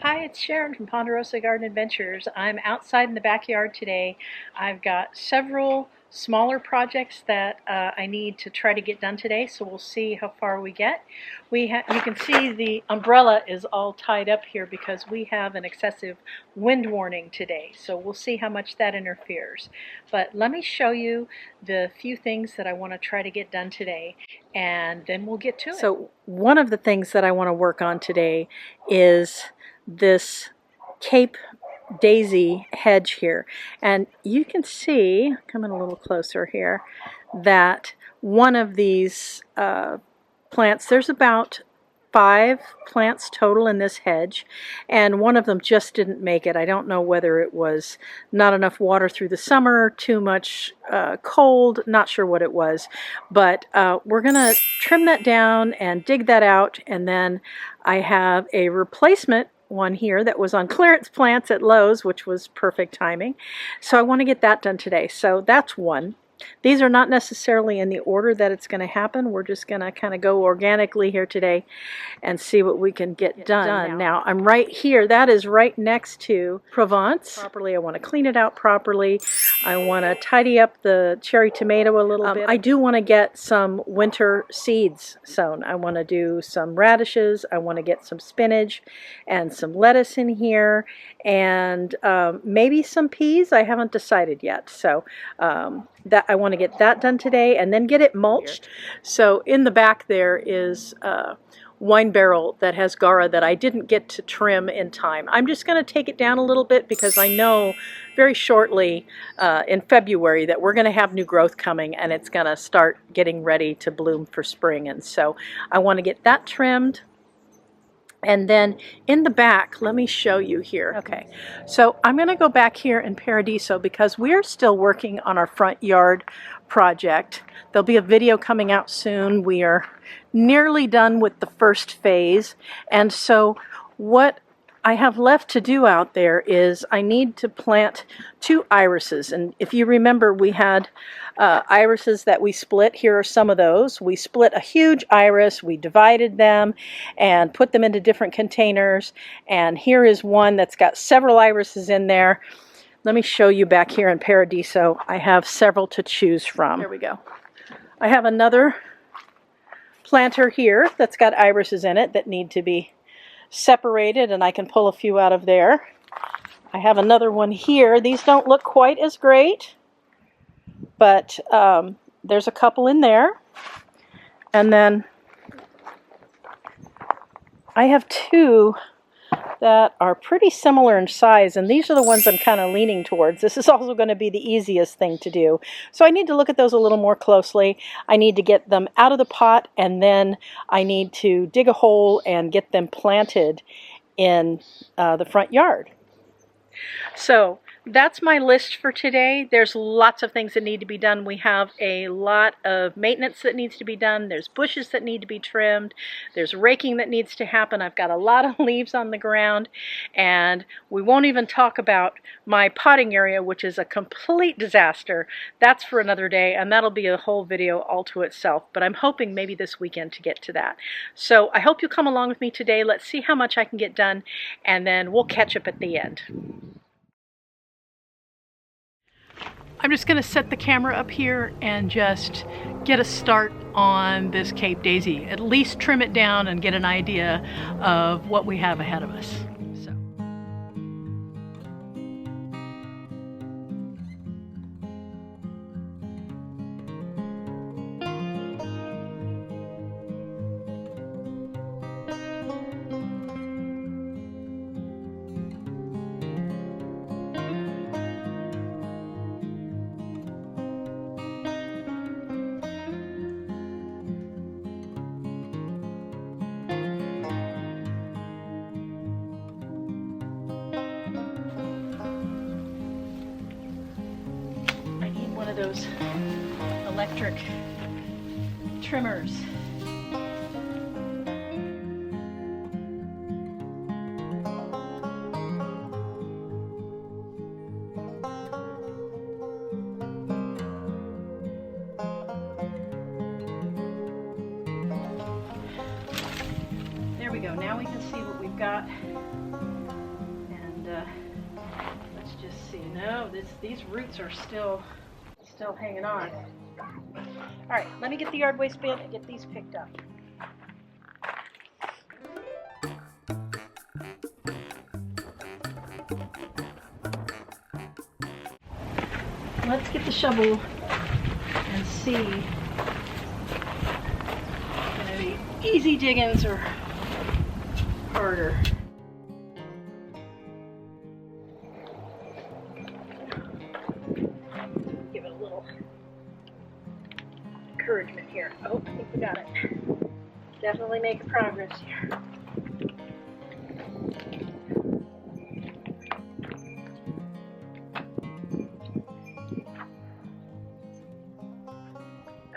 Hi, it's Sharon from Ponderosa Garden Adventures. I'm outside in the backyard today. I've got several smaller projects that I need to try to get done today, so we'll see how far we get. You can see the umbrella is all tied up here because we have an excessive wind warning today, so we'll see how much that interferes. But let me show you the few things that I want to try to get done today, and then we'll get to it. So one of the things that I want to work on today is this Cape daisy hedge here, and you can see, coming a little closer here, that one of these plants, there's about 5 plants total in this hedge, and one of them just didn't make it. I don't know whether it was not enough water through the summer, too much cold, not sure what it was, but we're gonna trim that down and dig that out, and then I have a replacement one here that was on clearance plants at Lowe's, which was perfect timing. So I want to get that done today. So that's one. These are not necessarily in the order that it's going to happen. We're just going to kind of go organically here today and see what we can get done. Now I'm right here. That is right next to Provence. I want to clean it out properly. I want to tidy up the cherry tomato a little bit. I do want to get some winter seeds sown. I want to do some radishes. I want to get some spinach and some lettuce in here, and maybe some peas. I haven't decided yet. So that I want to get that done today and then get it mulched. So in the back there is a wine barrel that has Guara that I didn't get to trim in time. I'm just going to take it down a little bit because I know very shortly in February that we're going to have new growth coming and it's going to start getting ready to bloom for spring. And so I want to get that trimmed. And then in the back, let me show you here. Okay, so I'm going to go back here in Paradiso because we're still working on our front yard project. There'll be a video coming out soon. We are nearly done with the first phase. And so what I have left to do out there is I need to plant 2 irises. And if you remember, we had irises that we split. Here are some of those. We split a huge iris, we divided them and put them into different containers. And here is one that's got several irises in there. Let me show you back here in Paradiso. I have several to choose from. There we go. I have another planter here that's got irises in it that need to be separated, and I can pull a few out of there. I have another one here. These don't look quite as great, but there's a couple in there. And then I have 2 that are pretty similar in size, and these are the ones I'm kind of leaning towards. This is also going to be the easiest thing to do. So I need to look at those a little more closely. I need to get them out of the pot, and then I need to dig a hole and get them planted in the front yard. So that's my list for today. There's lots of things that need to be done. We have a lot of maintenance that needs to be done. There's bushes that need to be trimmed. There's raking that needs to happen. I've got a lot of leaves on the ground. And we won't even talk about my potting area, which is a complete disaster. That's for another day, and that'll be a whole video all to itself. But I'm hoping maybe this weekend to get to that. So I hope you come along with me today. Let's see how much I can get done, and then we'll catch up at the end. I'm just going to set the camera up here and just get a start on this Cape Daisy. At least trim it down and get an idea of what we have ahead of us. One of those electric trimmers. There we go. Now we can see what we've got see. No, these roots are still hanging on. All right, let me get the yard waste bin and get these picked up. Let's get the shovel and see. Gonna be easy diggings or harder. Give it a little encouragement here. Oh, I think we got it. Definitely making progress here.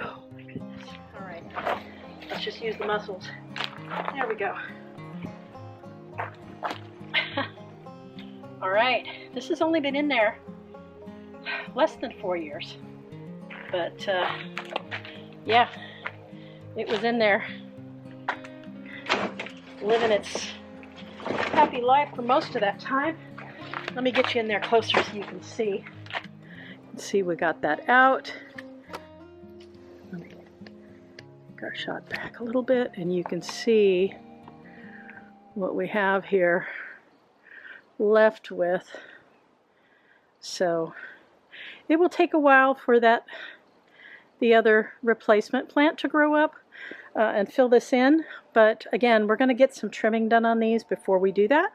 Oh my goodness. All right, let's just use the muscles. There we go. All right, this has only been in there less than 4 years, but yeah, it was in there living its happy life for most of that time. Let me get you in there closer so you can see. See, we got that out. Let me get our shot back a little bit and you can see what we have here left with. So it will take a while for the other replacement plant to grow up and fill this in, but again, we're going to get some trimming done on these before we do that.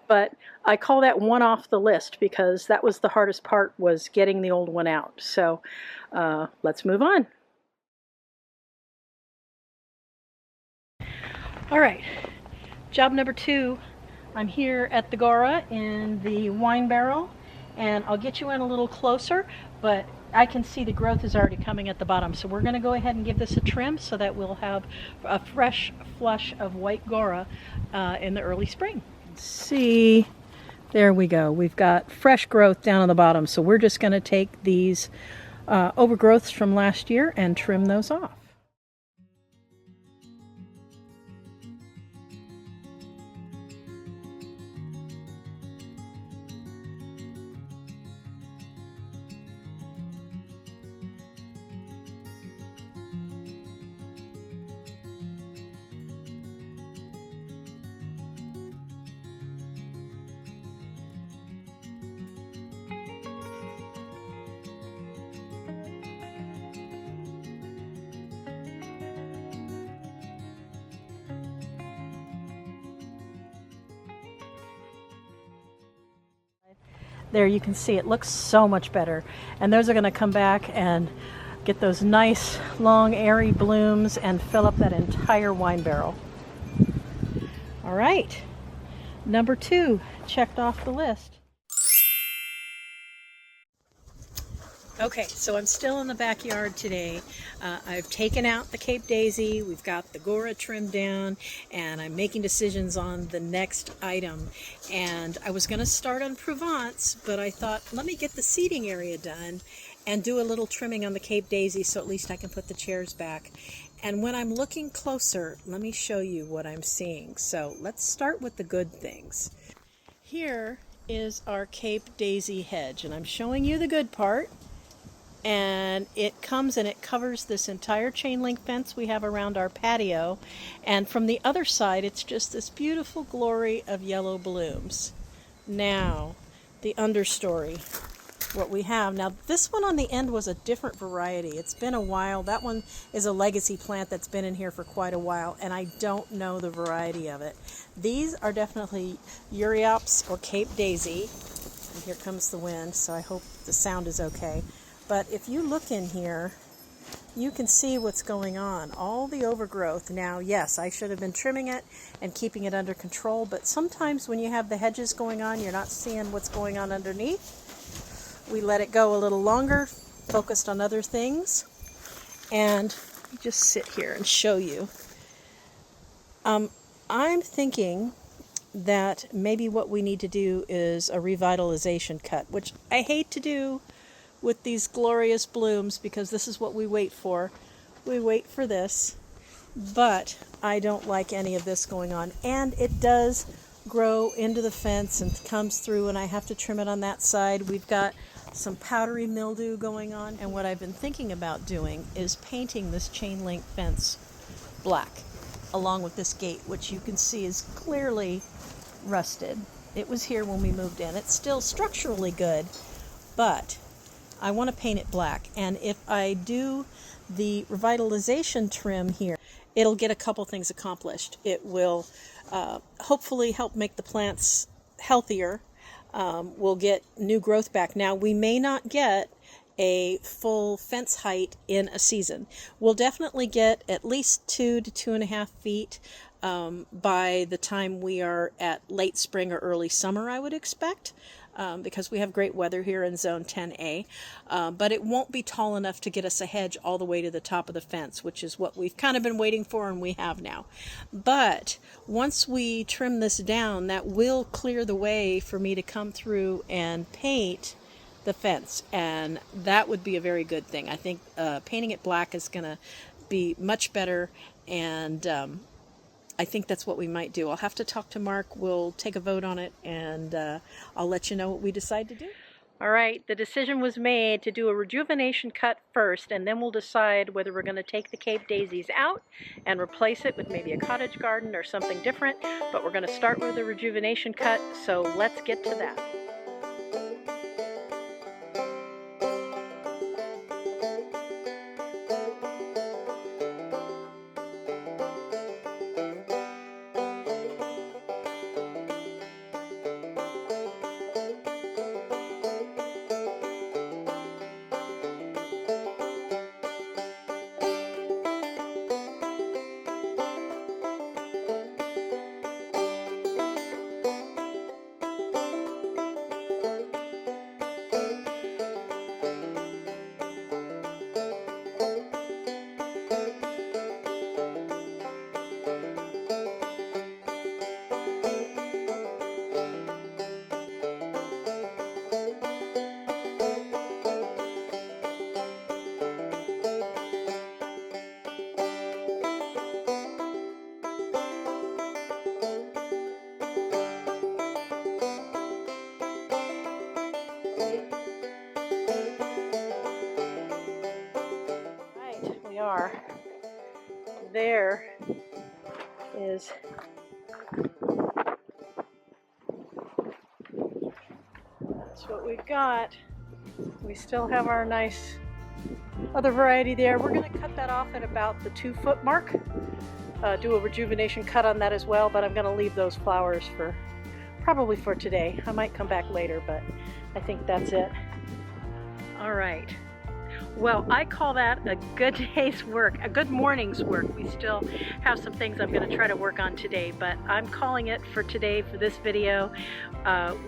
But I call that one off the list because that was the hardest part, was getting the old one out. So let's move on. All right, job number 2. I'm here at the Guara in the wine barrel, and I'll get you in a little closer, but I can see the growth is already coming at the bottom. So we're going to go ahead and give this a trim so that we'll have a fresh flush of white Guara in the early spring. See, there we go. We've got fresh growth down on the bottom. So we're just going to take these overgrowths from last year and trim those off. There you can see it looks so much better, and those are going to come back and get those nice long airy blooms and fill up that entire wine barrel. All right, number 2 checked off the list. Okay, so I'm still in the backyard today. I've taken out the Cape Daisy, we've got the Guara trimmed down, and I'm making decisions on the next item. And I was going to start on Provence, but I thought, let me get the seating area done and do a little trimming on the Cape Daisy so at least I can put the chairs back. And when I'm looking closer, let me show you what I'm seeing. So let's start with the good things. Here is our Cape Daisy hedge, and I'm showing you the good part. And it comes and it covers this entire chain link fence we have around our patio, and from the other side it's just this beautiful glory of yellow blooms. Now the understory, what we have now, this one on the end was a different variety. It's been a while. That one is a legacy plant that's been in here for quite a while, and I don't know the variety of it. These are definitely Euryops or Cape Daisy, and here comes the wind, so I hope the sound is okay. But if you look in here, you can see what's going on, all the overgrowth. Now, yes, I should have been trimming it and keeping it under control, but sometimes when you have the hedges going on, you're not seeing what's going on underneath. We let it go a little longer, focused on other things, and just sit here and show you. I'm thinking that maybe what we need to do is a revitalization cut, which I hate to do with these glorious blooms because this is what we wait for. We wait for this, but I don't like any of this going on, and it does grow into the fence and comes through, and I have to trim it on that side. We've got some powdery mildew going on, and what I've been thinking about doing is painting this chain link fence black along with this gate, which you can see is clearly rusted. It was here when we moved in. It's still structurally good, but I want to paint it black. And if I do the revitalization trim here, it'll get a couple things accomplished. It will hopefully help make the plants healthier. We'll get new growth back. Now, we may not get a full fence height in a season. We'll definitely get at least 2 to 2.5 feet by the time we are at late spring or early summer, I would expect, because we have great weather here in zone 10A. But it won't be tall enough to get us a hedge all the way to the top of the fence, which is what we've kind of been waiting for, and we have now. But once we trim this down, that will clear the way for me to come through and paint the fence, and that would be a very good thing. I think painting it black is going to be much better, and I think that's what we might do. I'll have to talk to Mark. We'll take a vote on it, and I'll let you know what we decide to do. All right, the decision was made to do a rejuvenation cut first, and then we'll decide whether we're going to take the Cape daisies out and replace it with maybe a cottage garden or something different, but we're going to start with a rejuvenation cut, so let's get to that. Are. There is that's what we've got. We still have our nice other variety there. We're going to cut that off at about the 2-foot mark. Do a rejuvenation cut on that as well, but I'm going to leave those flowers for probably for today. I might come back later, but I think that's it. All right. Well, I call that a good day's work, a good morning's work. We still have some things I'm going to try to work on today, but I'm calling it for today for this video.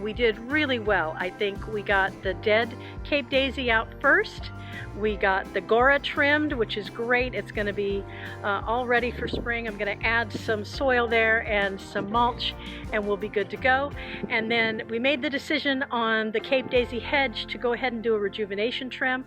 We did really well. I think we got the dead Cape Daisy out first. We got the Guara trimmed, which is great. It's going to be all ready for spring. I'm going to add some soil there and some mulch, and we'll be good to go. And then we made the decision on the Cape Daisy hedge to go ahead and do a rejuvenation trim.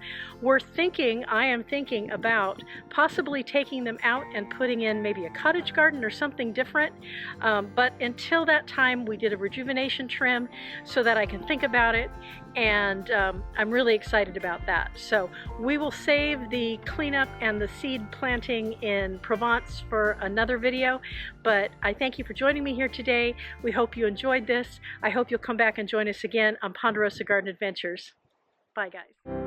I am thinking about possibly taking them out and putting in maybe a cottage garden or something different. But until that time, we did a rejuvenation trim so that I can think about it. And I'm really excited about that. So we will save the cleanup and the seed planting in Provence for another video, but I thank you for joining me here today. We hope you enjoyed this. I hope you'll come back and join us again on Ponderosa Garden Adventures. Bye, guys.